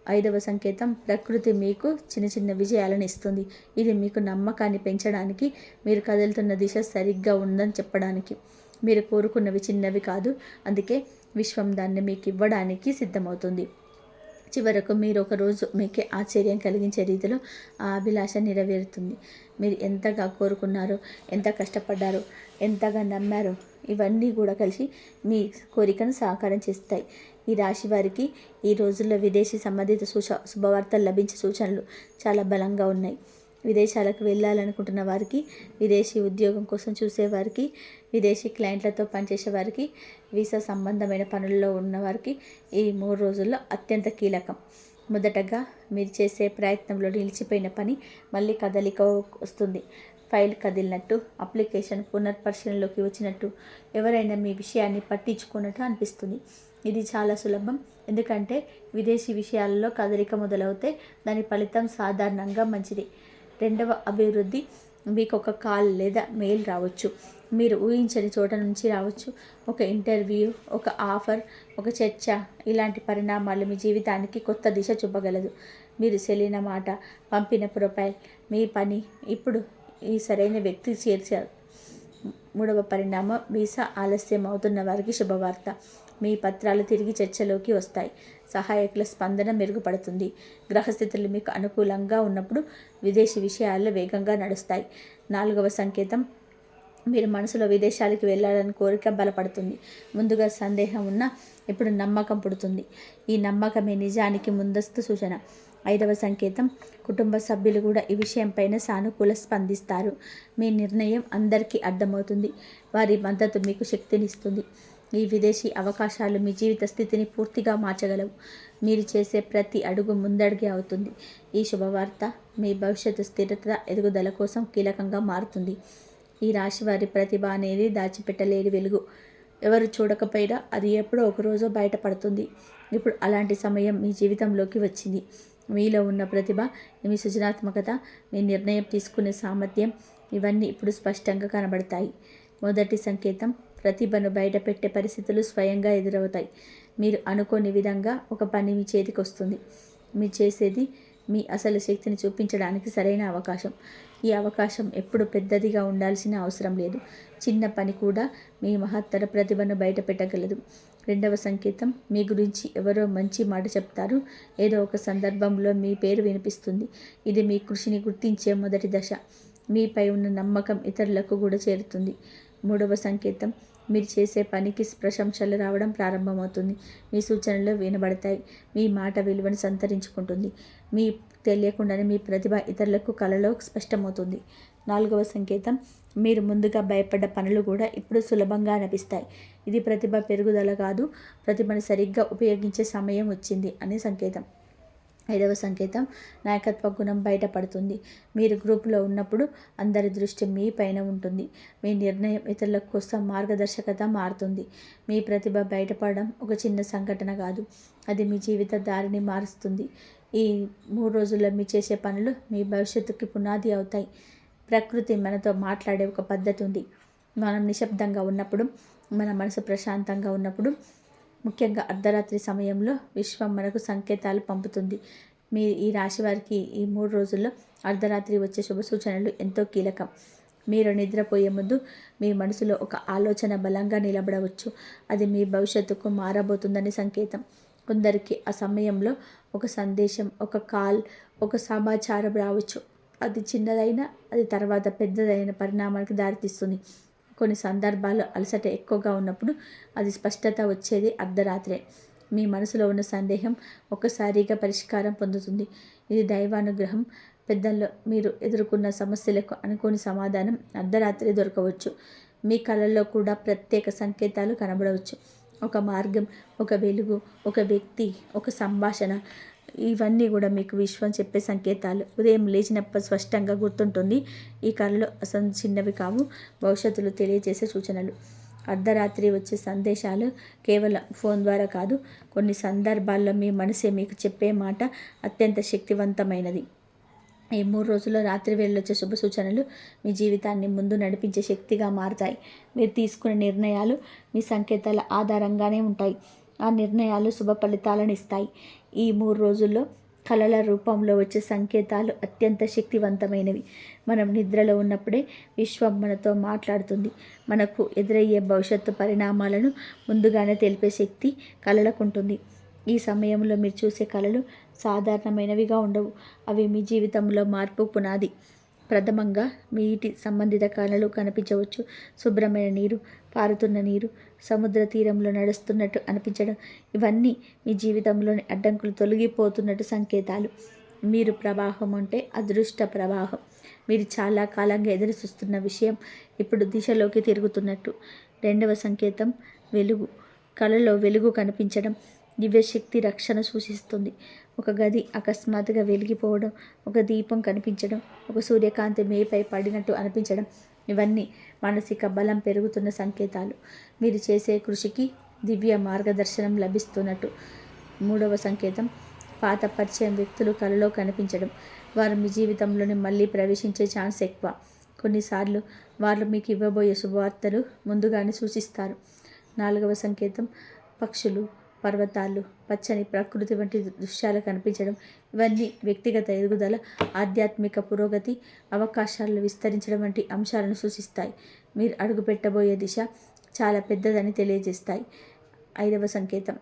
ఐదవ సంకేతం, ప్రకృతి మీకు చిన్న చిన్న విజయాలను ఇస్తుంది. ఇది మీకు నమ్మకాన్ని పెంచడానికి, మీరు కదులుతున్న దిశ సరిగ్గా ఉందని చెప్పడానికి. మీరు కోరుకున్నవి చిన్నవి కాదు, అందుకే విశ్వం దాన్ని మీకు ఇవ్వడానికి సిద్ధమవుతుంది. చివరకు మీరు ఒకరోజు మీకే ఆశ్చర్యం కలిగించే రీతిలో ఆ అభిలాష నెరవేరుతుంది. మీరు ఎంతగా కోరుకున్నారో, ఎంత కష్టపడ్డారో, ఎంతగా నమ్మారో, ఇవన్నీ కూడా కలిసి మీ కోరికను సాకారం చేస్తాయి. ఈ రాశి వారికి ఈ రోజుల్లో విదేశీ సంబంధిత శుభవార్తలు లభించే సూచనలు చాలా బలంగా ఉన్నాయి. విదేశాలకు వెళ్ళాలనుకుంటున్న వారికి, విదేశీ ఉద్యోగం కోసం చూసేవారికి, విదేశీ క్లయింట్లతో పనిచేసే వారికి, వీసా సంబంధమైన పనుల్లో ఉన్నవారికి ఈ 3 రోజుల్లో అత్యంత కీలకం. మొదటగా మీరు చేసే ప్రయత్నంలో నిలిచిపోయిన పని మళ్ళీ కదలిక వస్తుంది. ఫైల్ కదిలినట్టు, అప్లికేషన్ పునర్పరిశీలనలోకి వచ్చినట్టు, ఎవరైనా మీ విషయాన్ని పట్టించుకున్నట్టు అనిపిస్తుంది. ఇది చాలా సులభం, ఎందుకంటే విదేశీ విషయాలలో కదలిక మొదలవుతే దాని ఫలితం సాధారణంగా మంచిది. రెండవ అభివృద్ధి, మీకు ఒక కాల్ లేదా మెయిల్ రావచ్చు. మీరు ఊహించని చోట నుంచి రావచ్చు. ఒక ఇంటర్వ్యూ, ఒక ఆఫర్, ఒక చర్చ, ఇలాంటి పరిణామాలు మీ జీవితానికి కొత్త దిశ చూపగలదు. మీరు సెలిన మాట, పంపిన ప్రొఫైల్, మీ పని ఇప్పుడు ఈ సరైన వ్యక్తి చేర్చారు. మూడవ పరిణామం, వీసా ఆలస్యం అవుతున్న వారికి శుభవార్త. మీ పత్రాలు తిరిగి చర్చలోకి వస్తాయి. సహాయకుల స్పందన మెరుగుపడుతుంది. గ్రహస్థితులు మీకు అనుకూలంగా ఉన్నప్పుడు విదేశీ విషయాల్లో వేగంగా నడుస్తాయి. నాలుగవ సంకేతం, మీరు మనసులో విదేశాలకు వెళ్ళాలని కోరిక బలపడుతుంది. ముందుగా సందేహం ఉన్నా ఇప్పుడు నమ్మకం పుడుతుంది. ఈ నమ్మకమే నిజానికి ముందస్తు సూచన. ఐదవ సంకేతం, కుటుంబ సభ్యులు కూడా ఈ విషయంపైన సానుకూల స్పందిస్తారు. మీ నిర్ణయం అందరికీ అర్థమవుతుంది. వారి మద్దతు మీకు శక్తినిస్తుంది. ఈ విదేశీ అవకాశాలు మీ జీవిత స్థితిని పూర్తిగా మార్చగలవు. మీరు చేసే ప్రతి అడుగు ముందడుగే అవుతుంది. ఈ శుభవార్త మీ భవిష్యత్తు స్థిరత, ఎదుగుదల కోసం కీలకంగా మారుతుంది. ఈ రాశి వారి ప్రతిభ అనేది దాచిపెట్టలేని వెలుగు. ఎవరు చూడకపోయినా అది ఎప్పుడో ఒకరోజు బయటపడుతుంది. ఇప్పుడు అలాంటి సమయం మీ జీవితంలోకి వచ్చింది. మీలో ఉన్న ప్రతిభ, మీ సృజనాత్మకత, మీ నిర్ణయం తీసుకునే సామర్థ్యం, ఇవన్నీ ఇప్పుడు స్పష్టంగా కనబడతాయి. మొదటి సంకేతం, ప్రతిభను బయటపెట్టే పరిస్థితులు స్వయంగా ఎదురవుతాయి. మీరు అనుకోని విధంగా ఒక పని మీ చేతికి వస్తుంది. మీరు చేసేది మీ అసలు శక్తిని చూపించడానికి సరైన అవకాశం. ఈ అవకాశం ఎప్పుడు పెద్దదిగా ఉండాల్సిన అవసరం లేదు. చిన్న పని కూడా మీ మహత్తర ప్రతిభను బయటపెట్టగలదు. రెండవ సంకేతం, మీ గురించి ఎవరో మంచి మాట చెప్తారు. ఏదో ఒక సందర్భంలో మీ పేరు వినిపిస్తుంది. ఇది మీ కృషిని గుర్తించే మొదటి దశ. మీపై ఉన్న నమ్మకం ఇతరులకు కూడా చేరుతుంది. మూడవ సంకేతం, మీరు చేసే పనికి ప్రశంసలు రావడం ప్రారంభమవుతుంది. మీ సూచనలు వినబడతాయి. మీ మాట విలువను సంతరించుకుంటుంది. మీ తెలియకుండానే మీ ప్రతిభ ఇతరులకు కలలో స్పష్టమవుతుంది. నాలుగవ సంకేతం, మీరు ముందుగా భయపడ్డ పనులు కూడా ఇప్పుడు సులభంగా అనిపిస్తాయి. ఇది ప్రతిభ పెరుగుదల కాదు, ప్రతిభను సరిగ్గా ఉపయోగించే సమయం వచ్చింది అనే సంకేతం. ఐదవ సంకేతం, నాయకత్వ గుణం బయటపడుతుంది. మీరు గ్రూపులో ఉన్నప్పుడు అందరి దృష్టి మీ పైన ఉంటుంది. మీ నిర్ణయం ఇతరుల కోసం మార్గదర్శకత మారుతుంది. మీ ప్రతిభ బయటపడడం ఒక చిన్న సంఘటన కాదు, అది మీ జీవిత దారిని మారుస్తుంది. ఈ 3 రోజుల్లో మీరు చేసే పనులు మీ భవిష్యత్తుకి పునాది అవుతాయి. ప్రకృతి మనతో మాట్లాడే ఒక పద్ధతి ఉంది. మనం నిశ్శబ్దంగా ఉన్నప్పుడు, మన మనసు ప్రశాంతంగా ఉన్నప్పుడు, ముఖ్యంగా అర్ధరాత్రి సమయంలో విశ్వం మనకు సంకేతాలు పంపుతుంది. మీ ఈ రాశి వారికి ఈ 3 రోజుల్లో అర్ధరాత్రి వచ్చే శుభ సూచనలు ఎంతో కీలకం. మీరు నిద్రపోయే ముందు మీ మనసులో ఒక ఆలోచన బలంగా నిలబడవచ్చు. అది మీ భవిష్యత్తుకు మారబోతుందని సంకేతం. కొందరికి ఆ సమయంలో ఒక సందేశం, ఒక కాల్, ఒక సమాచారం రావచ్చు. అది చిన్నదైనా అది తర్వాత పెద్దదైన పరిణామానికి దారితీస్తుంది. కొన్ని సందర్భాల్లో అలసట ఎక్కువగా ఉన్నప్పుడు అది స్పష్టత వచ్చేది అర్ధరాత్రే. మీ మనసులో ఉన్న సందేహం ఒక్కసారిగా పరిష్కారం పొందుతుంది. ఇది దైవానుగ్రహం. పెద్దల్లో మీరు ఎదుర్కొన్న సమస్యలకు అనుకోని సమాధానం అర్ధరాత్రి దొరకవచ్చు. మీ కళల్లో కూడా ప్రత్యేక సంకేతాలు కనబడవచ్చు. ఒక మార్గం, ఒక వెలుగు, ఒక వ్యక్తి, ఒక సంభాషణ, ఇవన్నీ కూడా మీకు విశ్వం చెప్పే సంకేతాలు. ఉదయం లేచినప్పుడు స్పష్టంగా గుర్తుంటుంది. ఈ కళలు అసలు చిన్నవి కావు, భవిష్యత్తులో తెలియజేసే సూచనలు. అర్ధరాత్రి వచ్చే సందేశాలు కేవలం ఫోన్ ద్వారా కాదు, కొన్ని సందర్భాల్లో మీ మనసే మీకు చెప్పే మాట అత్యంత శక్తివంతమైనది. ఈ 3 రోజుల్లో రాత్రి వేళొచ్చే శుభ సూచనలు మీ జీవితాన్ని ముందు నడిపించే శక్తిగా మారుతాయి. మీరు తీసుకునే నిర్ణయాలు మీ సంకేతాల ఆధారంగానే ఉంటాయి. ఆ నిర్ణయాలు శుభ ఫలితాలను ఇస్తాయి. ఈ 3 రోజుల్లో కళల రూపంలో వచ్చే సంకేతాలు అత్యంత శక్తివంతమైనవి. మనం నిద్రలో ఉన్నప్పుడే విశ్వం మనతో మాట్లాడుతుంది. మనకు ఎదురయ్యే భవిష్యత్తు పరిణామాలను ముందుగానే తెలిపే శక్తి కళలకు ఉంటుంది. ఈ సమయంలో మీరు చూసే కళలు సాధారణమైనవిగా ఉండవు. అవి మీ జీవితంలో మార్పు పునాది. ప్రథమంగా మీ ఇంటి సంబంధిత కళలు కనిపించవచ్చు. శుభ్రమైన నీరు, పారుతున్న నీరు, సముద్ర తీరంలో నడుస్తున్నట్టు అనిపించడం, ఇవన్నీ మీ జీవితంలోని అడ్డంకులు తొలగిపోతున్నట్టు సంకేతాలు. మీరు ప్రవాహం అంటే అదృష్ట ప్రవాహం. మీరు చాలా కాలంగా ఎదురు చూస్తున్న విషయం ఇప్పుడు దిశలోకి తిరుగుతున్నట్టు. రెండవ సంకేతం వెలుగు. కళలో వెలుగు కనిపించడం దివ్యశక్తి రక్షణ సూచిస్తుంది. ఒక గది అకస్మాత్తుగా వెలిగిపోవడం, ఒక దీపం కనిపించడం, ఒక సూర్యకాంతి మేపై పడినట్టు అనిపించడం, ఇవన్నీ మానసిక బలం పెరుగుతున్న సంకేతాలు. మీరు చేసే కృషికి దివ్య మార్గదర్శనం లభిస్తున్నట్టు. మూడవ సంకేతం పాత పరిచయం వ్యక్తులు కలలో కనిపించడం. వారు మీ జీవితంలోని మళ్ళీ ప్రవేశించే ఛాన్స్ ఎక్కువ. కొన్నిసార్లు వారు మీకు ఇవ్వబోయే శుభవార్తలు ముందుగానే సూచిస్తారు. నాలుగవ సంకేతం పక్షులు, పర్వతాలు, పచ్చని ప్రకృతి వంటి దృశ్యాలు కనిపించడం, ఇవన్నీ వ్యక్తిగత ఎదుగుదల, ఆధ్యాత్మిక పురోగతి, అవకాశాలను విస్తరించడం వంటి అంశాలను సూచిస్తాయి. మీరు అడుగుపెట్టబోయే దిశ చాలా పెద్దదని తెలియజేస్తాయి. ఐదవ సంకేతం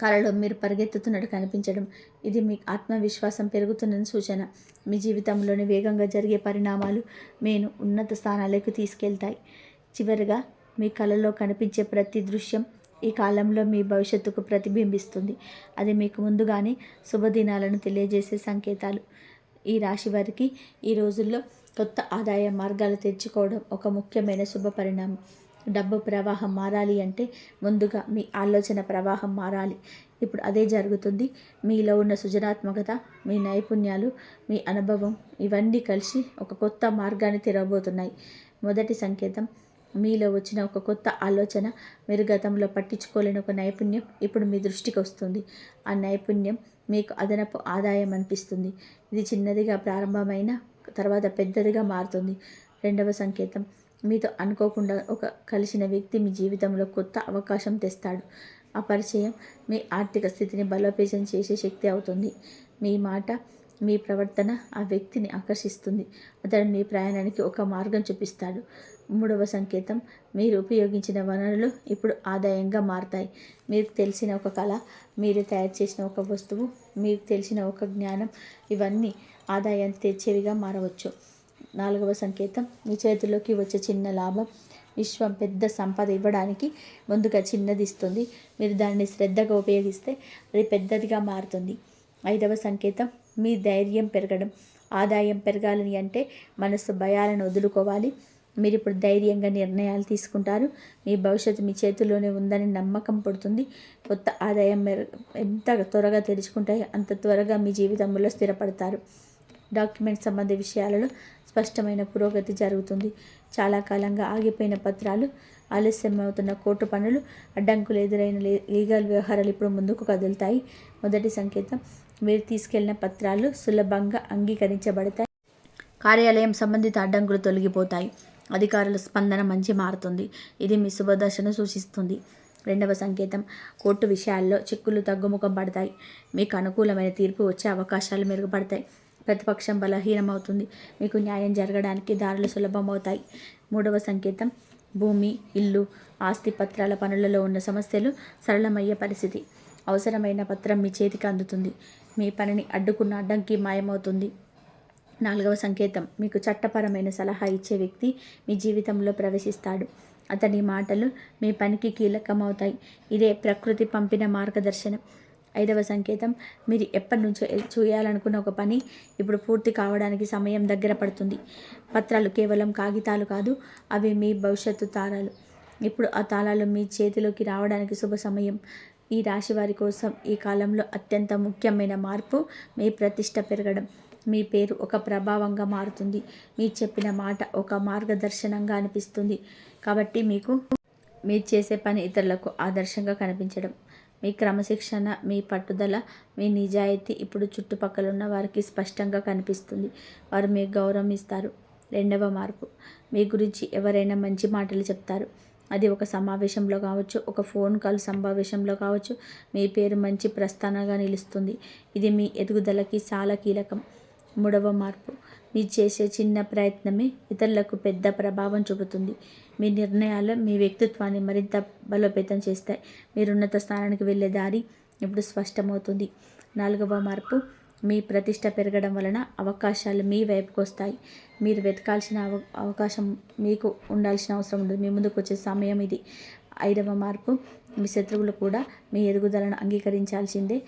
కళలో మీరు పరిగెత్తుతున్నట్టు కనిపించడం. ఇది మీ ఆత్మవిశ్వాసం పెరుగుతున్న సూచన. మీ జీవితంలోని వేగంగా జరిగే పరిణామాలు మీను ఉన్నత స్థానాలకు తీసుకెళ్తాయి. చివరిగా మీ కళలో కనిపించే ప్రతి దృశ్యం ఈ కాలంలో మీ భవిష్యత్తుకు ప్రతిబింబిస్తుంది. అది మీకు ముందుగానే శుభదినాలను తెలియజేసే సంకేతాలు. ఈ రాశి వారికి ఈ రోజుల్లో కొత్త ఆదాయ మార్గాలు తెరుచుకోవడం ఒక ముఖ్యమైన శుభ పరిణామం. డబ్బు ప్రవాహం మారాలి అంటే ముందుగా మీ ఆలోచన ప్రవాహం మారాలి. ఇప్పుడు అదే జరుగుతుంది. మీలో ఉన్న సృజనాత్మకత, మీ నైపుణ్యాలు, మీ అనుభవం, ఇవన్నీ కలిసి ఒక కొత్త మార్గాన్ని తెరవబోతున్నాయి. మొదటి సంకేతం మీలో వచ్చిన ఒక కొత్త ఆలోచన, మీరు గతంలో పట్టించుకోలేని ఒక నైపుణ్యం ఇప్పుడు మీ దృష్టికి వస్తుంది. ఆ నైపుణ్యం మీకు అదనపు ఆదాయం అనిపిస్తుంది. ఇది చిన్నదిగా ప్రారంభమైన తర్వాత పెద్దదిగా మారుతుంది. రెండవ సంకేతం మీతో అనుకోకుండా ఒక కలిసిన వ్యక్తి మీ జీవితంలో కొత్త అవకాశం తెస్తాడు. ఆ పరిచయం మీ ఆర్థిక స్థితిని బలోపేతం చేసే శక్తి అవుతుంది. మీ మాట, మీ ప్రవర్తన ఆ వ్యక్తిని ఆకర్షిస్తుంది. అతడు మీ ప్రయాణానికి ఒక మార్గం చూపిస్తాడు. మూడవ సంకేతం మీరు ఉపయోగించిన వనరులు ఇప్పుడు ఆదాయంగా మారతాయి. మీకు తెలిసిన ఒక కళ, మీరు తయారు చేసిన ఒక వస్తువు, మీకు తెలిసిన ఒక జ్ఞానం, ఇవన్నీ ఆదాయాన్ని తెచ్చేవిగా మారవచ్చు. నాలుగవ సంకేతం మీ చేతిలోకి వచ్చే చిన్న లాభం విశ్వం పెద్ద సంపద ఇవ్వడానికి ముందుగా చిన్నది ఇస్తుంది. మీరు దాన్ని శ్రద్ధగా ఉపయోగిస్తే అది పెద్దదిగా మారుతుంది. ఐదవ సంకేతం మీ ధైర్యం పెరగడం. ఆదాయం పెరగాలని అంటే మనసు భయాలను వదులుకోవాలి. మీరు ఇప్పుడు ధైర్యంగా నిర్ణయాలు తీసుకుంటారు. మీ భవిష్యత్తు మీ చేతుల్లోనే ఉందని నమ్మకం పడుతుంది. కొత్త ఆదాయం ఎంత త్వరగా తెరుచుకుంటాయో అంత త్వరగా మీ జీవితంలో స్థిరపడతారు. డాక్యుమెంట్ సంబంధ విషయాలలో స్పష్టమైన పురోగతి జరుగుతుంది. చాలా కాలంగా ఆగిపోయిన పత్రాలు, ఆలస్యమవుతున్న కోర్టు పనులు, అడ్డంకులు ఎదురైన లీగల్ వ్యవహారాలు ఇప్పుడు ముందుకు కదులుతాయి. మొదటి సంకేతం మీరు తీసుకెళ్లిన పత్రాలు సులభంగా అంగీకరించబడతాయి. కార్యాలయం సంబంధిత అడ్డంకులు తొలగిపోతాయి. అధికారుల స్పందన మంచి మారుతుంది. ఇది మీ శుభదశను సూచిస్తుంది. రెండవ సంకేతం, కోర్టు విషయాల్లో చిక్కులు తగ్గుముఖం పడతాయి. మీకు అనుకూలమైన తీర్పు వచ్చే అవకాశాలు మెరుగుపడతాయి. ప్రతిపక్షం బలహీనమవుతుంది. మీకు న్యాయం జరగడానికి దారులు సులభమవుతాయి. మూడవ సంకేతం, భూమి, ఇల్లు, ఆస్తి పత్రాల పనులలో ఉన్న సమస్యలు సరళమయ్యే పరిస్థితి. అవసరమైన పత్రం మీ చేతికి అందుతుంది. మీ పనిని అడ్డుకున్న అడ్డంకి మాయమవుతుంది. నాలుగవ సంకేతం, మీకు చట్టపరమైన సలహా ఇచ్చే వ్యక్తి మీ జీవితంలో ప్రవేశిస్తాడు. అతని మాటలు మీ పనికి కీలకమవుతాయి. ఇదే ప్రకృతి పంపిన మార్గదర్శనం. ఐదవ సంకేతం, మీరు ఎప్పటి నుంచో చేయాలనుకున్న ఒక పని ఇప్పుడు పూర్తి కావడానికి సమయం దగ్గర పడుతుంది. పత్రాలు కేవలం కాగితాలు కాదు, అవి మీ భవిష్యత్తు తాళాలు. ఇప్పుడు ఆ తాళాలు మీ చేతిలోకి రావడానికి శుభ సమయం. ఈ రాశి వారి కోసం ఈ కాలంలో అత్యంత ముఖ్యమైన మార్పు మీ ప్రతిష్ట పెరగడం. మీ పేరు ఒక ప్రభావంగా మారుతుంది. మీరు చెప్పిన మాట ఒక మార్గదర్శనంగా అనిపిస్తుంది. కాబట్టి మీరు చేసే పని ఇతరులకు ఆదర్శంగా కనిపించడం. మీ క్రమశిక్షణ, మీ పట్టుదల, మీ నిజాయితీ ఇప్పుడు చుట్టుపక్కల ఉన్న వారికి స్పష్టంగా కనిపిస్తుంది. వారు మీకు గౌరవం ఇస్తారు. రెండవ మార్పు, మీ గురించి ఎవరైనా మంచి మాటలు చెప్తారు. అది ఒక సమావేశంలో కావచ్చు, ఒక ఫోన్ కాల్ సంభాషణలో కావచ్చు. మీ పేరు మంచి ప్రస్థానంగా నిలుస్తుంది. ఇది మీ ఎదుగుదలకి చాలా కీలకం. మూడవ మార్పు, మీరు చేసే చిన్న ప్రయత్నమే ఇతరులకు పెద్ద ప్రభావం చూపుతుంది. మీ నిర్ణయాలు మీ వ్యక్తిత్వాన్ని మరింత బలోపేతం చేస్తాయి. మీరు ఉన్నత స్థానానికి వెళ్ళే దారి ఇప్పుడు స్పష్టమవుతుంది. నాలుగవ మార్పు, మీ ప్రతిష్ట పెరగడం వలన అవకాశాలు మీ వైపుకు వస్తాయి. మీరు వెతకాల్సిన అవకాశం మీకు ఉండాల్సిన అవసరం ఉండదు. మీ ముందుకు వచ్చే సమయం ఇది. ఐదవ మార్పు, మీ శత్రువులు కూడా మీ ఎదుగుదలను అంగీకరించాల్సిందే.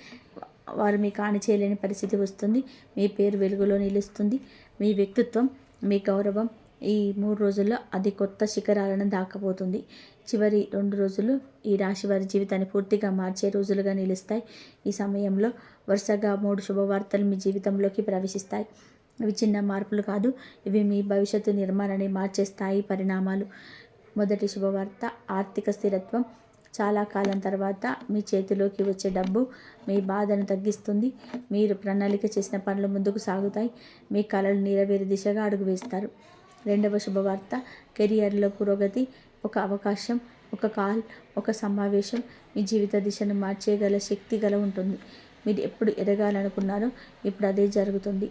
వారు మీకు హాని చేయలేని పరిస్థితి వస్తుంది. మీ పేరు వెలుగులో నిలుస్తుంది. మీ వ్యక్తిత్వం, మీ గౌరవం ఈ 3 రోజుల్లో అది కొత్త శిఖరాలను దాకపోతుంది. చివరి 2 రోజులు ఈ రాశి వారి జీవితాన్ని పూర్తిగా మార్చే రోజులుగా నిలుస్తాయి. ఈ సమయంలో వరుసగా 3 శుభవార్తలు మీ జీవితంలోకి ప్రవేశిస్తాయి. ఇవి చిన్న మార్పులు కాదు, ఇవి మీ భవిష్యత్తు నిర్మాణాన్ని మార్చే స్థాయి పరిణామాలు. మొదటి శుభవార్త, ఆర్థిక స్థిరత్వం. చాలా కాలం తర్వాత మీ చేతిలోకి వచ్చే డబ్బు మీ బాధను తగ్గిస్తుంది. మీరు ప్రణాళిక చేసిన పనులు ముందుకు సాగుతాయి. మీ కలలు నెరవేరే దిశగా అడుగు వేస్తారు. రెండవ శుభవార్త, కెరియర్లో పురోగతి. ఒక అవకాశం, ఒక కాల్, ఒక సమావేశం మీ జీవిత దిశను మార్చేయగల శక్తి గల ఉంటుంది. మీరు ఎప్పుడు ఎదగాలనుకున్నారో ఇప్పుడు అదే జరుగుతుంది.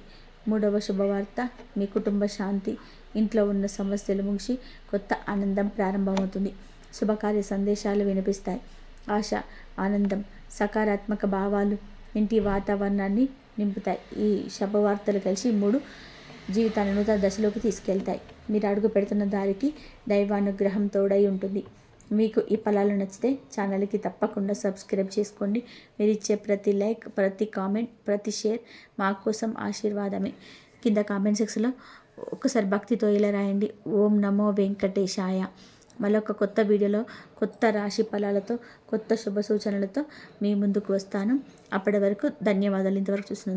మూడవ శుభవార్త, మీ కుటుంబ శాంతి. ఇంట్లో ఉన్న సమస్యలు ముగిసి కొత్త ఆనందం ప్రారంభమవుతుంది. శుభకార్య సందేశాలు వినిపిస్తాయి. ఆశ, ఆనందం, సకారాత్మక భావాలు ఇంటి వాతావరణాన్ని నింపుతాయి. ఈ శుభవార్తలు కలిసి 3 జీవితాన్ని నూతన దశలోకి తీసుకెళ్తాయి. మీరు అడుగు పెడుతున్న దారికి దైవానుగ్రహం తోడై ఉంటుంది. మీకు ఈ ఫలాలు నచ్చితే ఛానల్కి తప్పకుండా సబ్స్క్రైబ్ చేసుకోండి. మీరు ఇచ్చే ప్రతి లైక్, ప్రతి కామెంట్, ప్రతి షేర్ మా కోసం ఆశీర్వాదమే. కింద కామెంట్ సెక్షన్లో ఒక్కసారి భక్తితో ఇలా రాయండి, ఓం నమో వెంకటేశాయ. మరొక కొత్త వీడియోలో కొత్త రాశి ఫలాలతో, కొత్త శుభ సూచనలతో మీ ముందుకు వస్తాను. అప్పటి వరకు ధన్యవాదాలు ఇంతవరకు చూసినందుకు.